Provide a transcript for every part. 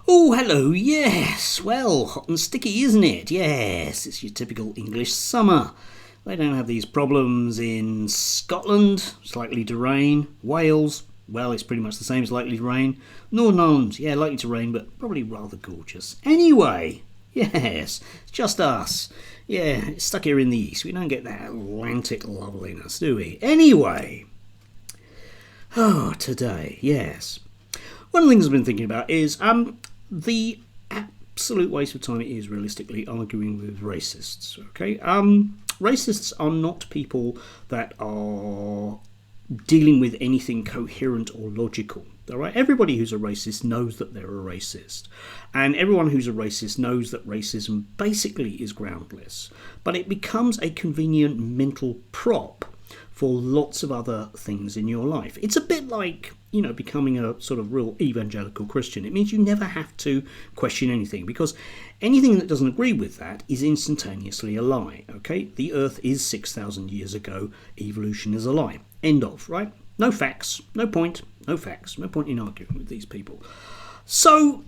Oh, hello, yes. Well, hot and sticky, isn't it? Yes, it's your typical English summer. They don't have these problems in Scotland, it's likely to rain. Wales, well, it's pretty much the same, it's likely to rain. Northern Ireland, yeah, likely to rain, but probably rather gorgeous. Anyway, yes, it's just us. Yeah, it's stuck here in the east. We don't get that Atlantic loveliness, do we? Anyway, today, yes. One of the things I've been thinking about is the absolute waste of time it is realistically arguing with racists. Okay, racists are not people that are dealing with anything coherent or logical. All right, everybody who's a racist knows that they're a racist, and everyone who's a racist knows that racism basically is groundless, but it becomes a convenient mental prop for lots of other things in your life. It's a bit like, becoming a sort of real evangelical Christian. It means you never have to question anything, because anything that doesn't agree with that is instantaneously a lie, okay? The earth is 6,000 years ago. Evolution is a lie. End of, right? No facts, no point, no facts, no point in arguing with these people. So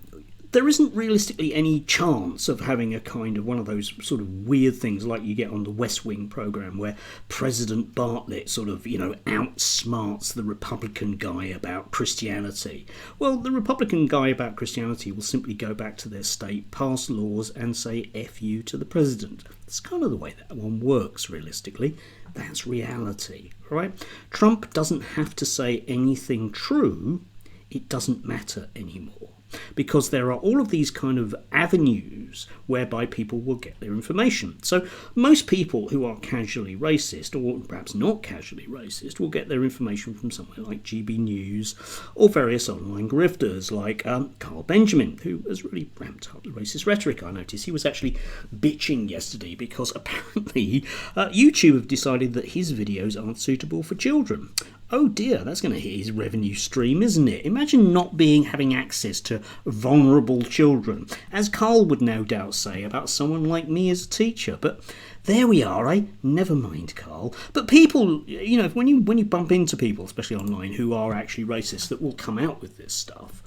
there isn't realistically any chance of having a kind of one of those sort of weird things like you get on the West Wing programme where President Bartlett sort of, outsmarts the Republican guy about Christianity. Well, the Republican guy about Christianity will simply go back to their state, pass laws and say F you to the president. It's kind of the way that one works, realistically. That's reality, right? Trump doesn't have to say anything true. It doesn't matter anymore, because there are all of these kind of avenues whereby people will get their information. So most people who are casually racist, or perhaps not casually racist, will get their information from somewhere like GB News or various online grifters like Carl Benjamin, who has really ramped up the racist rhetoric. I noticed he was actually bitching yesterday because apparently YouTube have decided that his videos aren't suitable for children. Oh dear, that's going to hit his revenue stream, isn't it? Imagine not having access to vulnerable children, as Carl would no doubt say about someone like me as a teacher. But there we are, eh? Never mind, Carl. But people, when you bump into people, especially online, who are actually racist, that will come out with this stuff,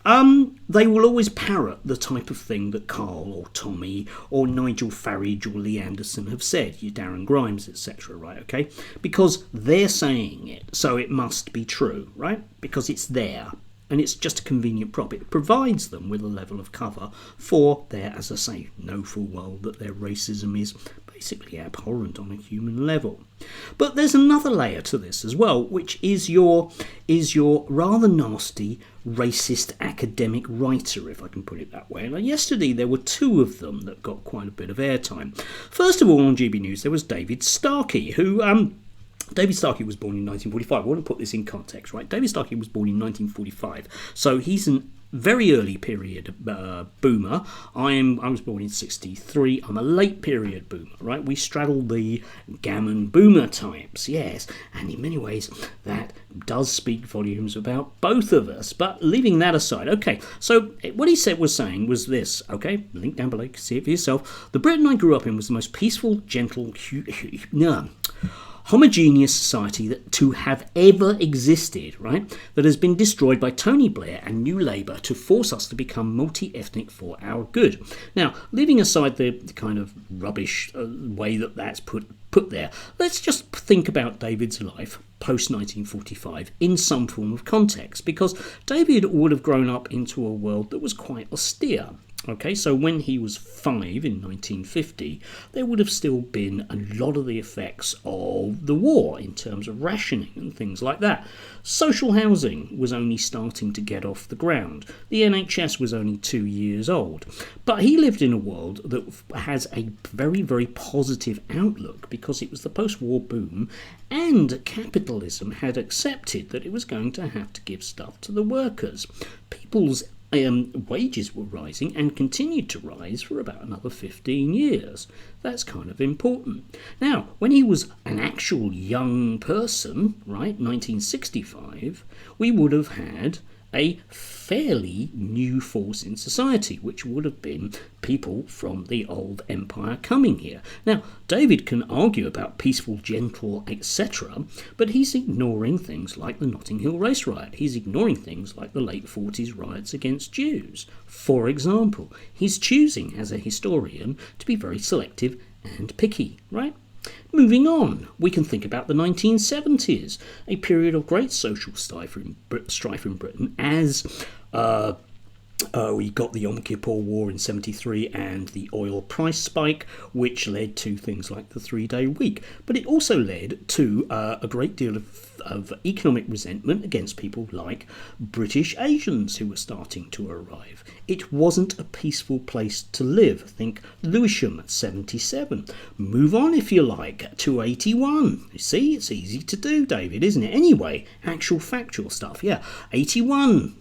they will always parrot the type of thing that Carl or Tommy or Nigel Farage or Lee Anderson have said, you Darren Grimes, etc., right, okay? Because they're saying it, so it must be true, right? Because it's there, and it's just a convenient prop. It provides them with a level of cover for their, as I say, know full well that their racism is basically abhorrent on a human level. But there's another layer to this as well, which is your rather nasty racist academic writer, if I can put it that way. And yesterday there were two of them that got quite a bit of airtime. First of all, on GB News there was David Starkey, who David Starkey was born in 1945. I want to put this in context, right? David Starkey was born in 1945, so he's an very early period boomer. I was born in 63. I'm a late period boomer, right? We straddle the gammon boomer types, yes, and in many ways that does speak volumes about both of us. But leaving that aside, okay, so what he was saying was this, okay, link down below, you can see it for yourself. The Britain I grew up in was the most peaceful, gentle, homogeneous society to have ever existed, right? That has been destroyed by Tony Blair and New Labour to force us to become multi-ethnic for our good. Now, leaving aside the kind of rubbish way that that's put there, let's just think about David's life post-1945 in some form of context, because David would have grown up into a world that was quite austere. Okay, so when he was 5 in 1950, there would have still been a lot of the effects of the war in terms of rationing and things like that. Social housing was only starting to get off the ground. The NHS was only 2 years old. But he lived in a world that has a very, very positive outlook, because it was the post-war boom and capitalism had accepted that it was going to have to give stuff to the workers. People's wages were rising and continued to rise for about another 15 years. That's kind of important. Now, when he was an actual young person, right, 1965, we would have had a fairly new force in society, which would have been people from the old empire coming here. Now, David can argue about peaceful, gentle, etc., but he's ignoring things like the Notting Hill race riot. He's ignoring things like the late 40s riots against Jews. For example, he's choosing, as a historian, to be very selective and picky, right? Moving on, we can think about the 1970s, a period of great social strife in Britain as we got the Yom Kippur War in 73 and the oil price spike, which led to things like the 3-day week. But it also led to a great deal of economic resentment against people like British Asians who were starting to arrive. It wasn't a peaceful place to live. Think Lewisham at 77. Move on, if you like, to 81. You see, it's easy to do, David, isn't it? Anyway, actual factual stuff, yeah. 81.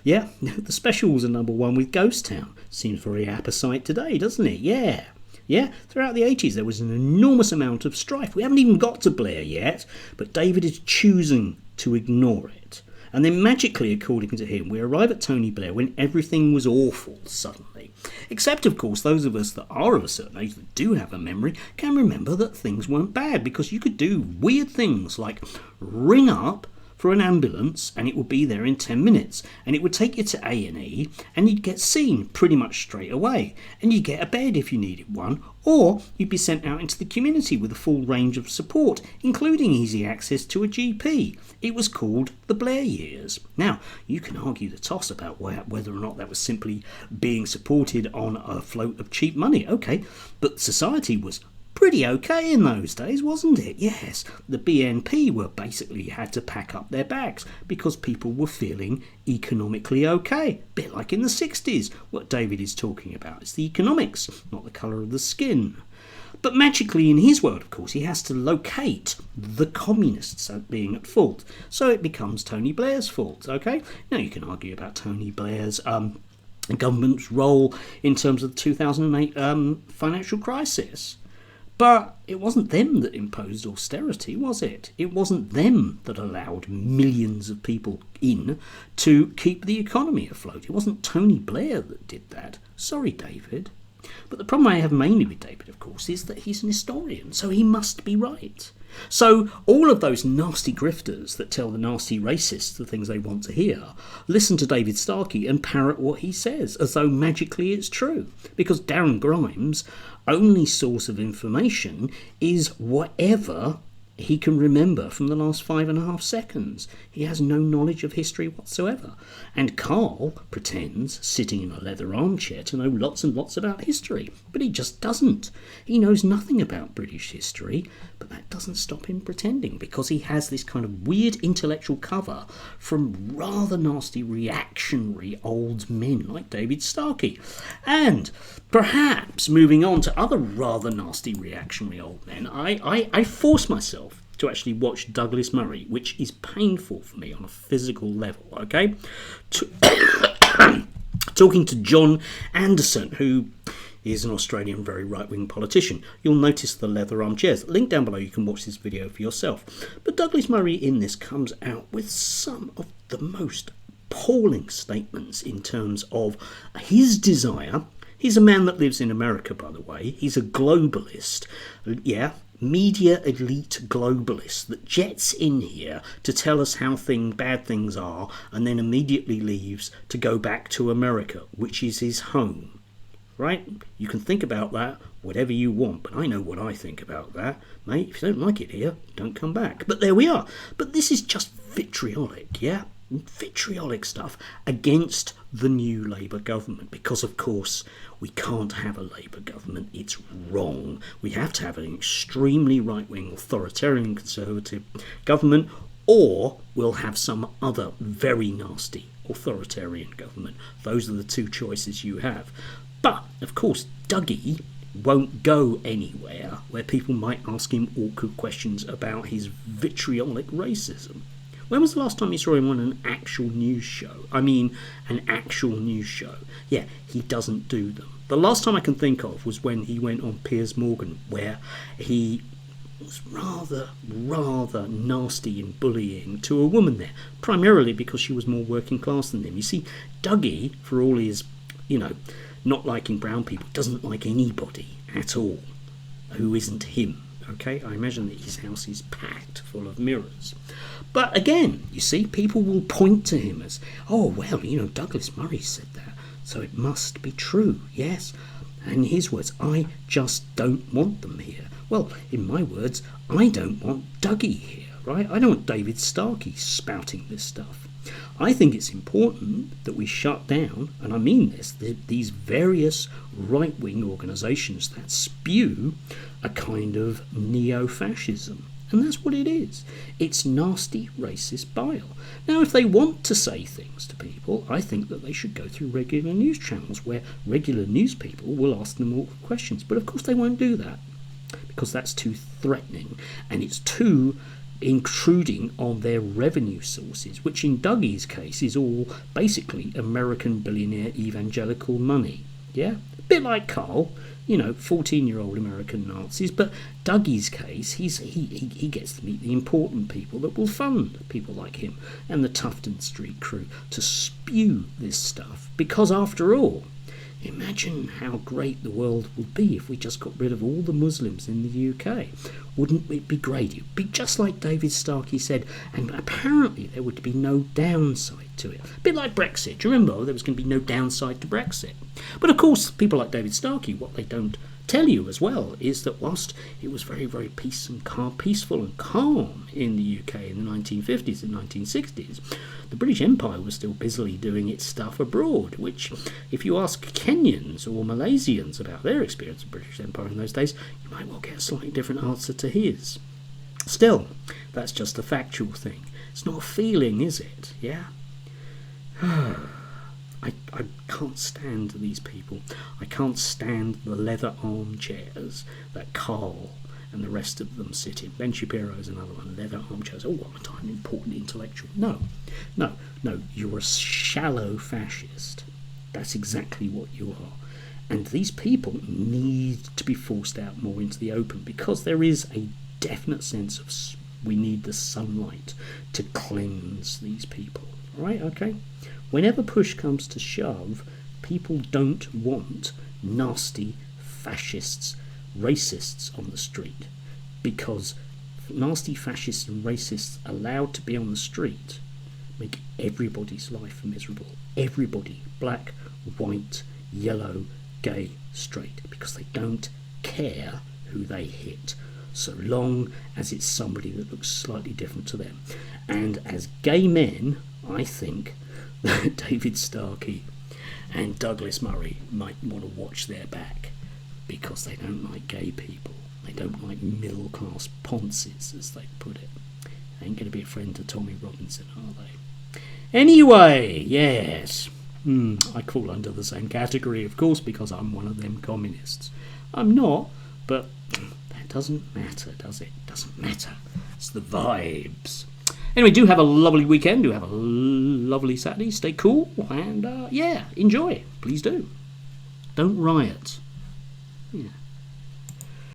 Yeah, the specials are #1 with Ghost Town. Seems very apposite today, doesn't it? Yeah. Yeah, throughout the 80s there was an enormous amount of strife. We haven't even got to Blair yet, but David is choosing to ignore it. And then magically, according to him, we arrive at Tony Blair when everything was awful suddenly. Except, of course, those of us that are of a certain age that do have a memory can remember that things weren't bad, because you could do weird things like ring up for an ambulance and it would be there in 10 minutes, and it would take you to A&E and you'd get seen pretty much straight away, and you'd get a bed if you needed one, or you'd be sent out into the community with a full range of support, including easy access to a GP. It was called the Blair years. Now, you can argue the toss about whether or not that was simply being supported on a float of cheap money. Okay, but society was pretty okay in those days, wasn't it? Yes, the BNP were basically had to pack up their bags because people were feeling economically okay. Bit like in the 60s, what David is talking about. It's the economics, not the colour of the skin. But magically in his world, of course, he has to locate the communists being at fault. So it becomes Tony Blair's fault, okay? Now you can argue about Tony Blair's government's role in terms of the 2008 financial crisis. But it wasn't them that imposed austerity, was it? It wasn't them that allowed millions of people in to keep the economy afloat. It wasn't Tony Blair that did that. Sorry, David. But the problem I have mainly with David, of course, is that he's an historian, so he must be right. So all of those nasty grifters that tell the nasty racists the things they want to hear listen to David Starkey and parrot what he says as though magically it's true. Because Darren Grimes' only source of information is whatever he can remember from the last 5.5 seconds. He has no knowledge of history whatsoever. And Carl pretends, sitting in a leather armchair, to know lots and lots about history. But he just doesn't. He knows nothing about British history, but that doesn't stop him pretending, because he has this kind of weird intellectual cover from rather nasty reactionary old men like David Starkey. And perhaps, moving on to other rather nasty reactionary old men, I force myself to actually watch Douglas Murray, which is painful for me on a physical level, okay? Talking to John Anderson, who is an Australian very right-wing politician. You'll notice the leather armchairs. Link down below, you can watch this video for yourself. But Douglas Murray in this comes out with some of the most appalling statements in terms of his desire. He's a man that lives in America, by the way. He's a globalist. Yeah, media elite globalist that jets in here to tell us how bad things are and then immediately leaves to go back to America, which is his home. Right? You can think about that whatever you want, but I know what I think about that. Mate, if you don't like it here, don't come back. But there we are. But this is just vitriolic, yeah? Vitriolic stuff against the new Labour government, because of course we can't have a Labour government. It's wrong. We have to have an extremely right-wing authoritarian conservative government, or we'll have some other very nasty authoritarian government. Those are the two choices you have. But of course Dougie won't go anywhere where people might ask him awkward questions about his vitriolic racism. When was the last time you saw him on an actual news show? I mean, an actual news show. Yeah, he doesn't do them. The last time I can think of was when he went on Piers Morgan, where he was rather nasty and bullying to a woman there, primarily because she was more working class than him. You see, Dougie, for all his, not liking brown people, doesn't like anybody at all who isn't him. Okay, I imagine that his house is packed full of mirrors. But again, you see, people will point to him as, oh, well, Douglas Murray said that, so it must be true, yes. And his words, I just don't want them here. Well, in my words, I don't want Dougie here, right? I don't want David Starkey spouting this stuff. I think it's important that we shut down, and I mean this, these various right-wing organisations that spew a kind of neo-fascism. And that's what it is. It's nasty, racist bile. Now, if they want to say things to people, I think that they should go through regular news channels where regular news people will ask them awkward questions. But of course they won't do that, because that's too threatening and it's too intruding on their revenue sources, which in Dougie's case is all basically American billionaire evangelical money. Yeah? A bit like Carl, 14-year-old American Nazis, but Dougie's case, he gets to meet the important people that will fund people like him and the Tufton Street crew to spew this stuff, because after all, imagine how great the world would be if we just got rid of all the Muslims in the UK. Wouldn't it be great? It would be just like David Starkey said, and apparently there would be no downside to it. A bit like Brexit. Do you remember there was going to be no downside to Brexit? But of course, people like David Starkey, what they don't tell you as well is that whilst it was very, very peaceful and calm in the UK in the 1950s and 1960s, the British Empire was still busily doing its stuff abroad, which, if you ask Kenyans or Malaysians about their experience of the British Empire in those days, you might well get a slightly different answer to his. Still, that's just a factual thing. It's not a feeling, is it? Yeah? I can't stand these people. I can't stand the leather armchairs that Carl and the rest of them sit in. Ben Shapiro's another one, leather armchairs. Oh, I'm an important intellectual. No, you're a shallow fascist. That's exactly what you are. And these people need to be forced out more into the open, because there is a definite sense of we need the sunlight to cleanse these people. All right, okay? Whenever push comes to shove, people don't want nasty fascists, racists on the street, because nasty fascists and racists allowed to be on the street make everybody's life miserable. Everybody, black, white, yellow, gay, straight, because they don't care who they hit, so long as it's somebody that looks slightly different to them. And as gay men, I think that David Starkey and Douglas Murray might want to watch their back, because they don't like gay people. They don't like middle-class ponces, as they put it. They ain't going to be a friend to Tommy Robinson, are they? Anyway, yes. I fall under the same category, of course, because I'm one of them communists. I'm not, but that doesn't matter, does it? Doesn't matter. It's the vibes. Anyway, do have a lovely weekend. Do have a lovely Saturday. Stay cool and, enjoy. Please do. Don't riot. Yeah.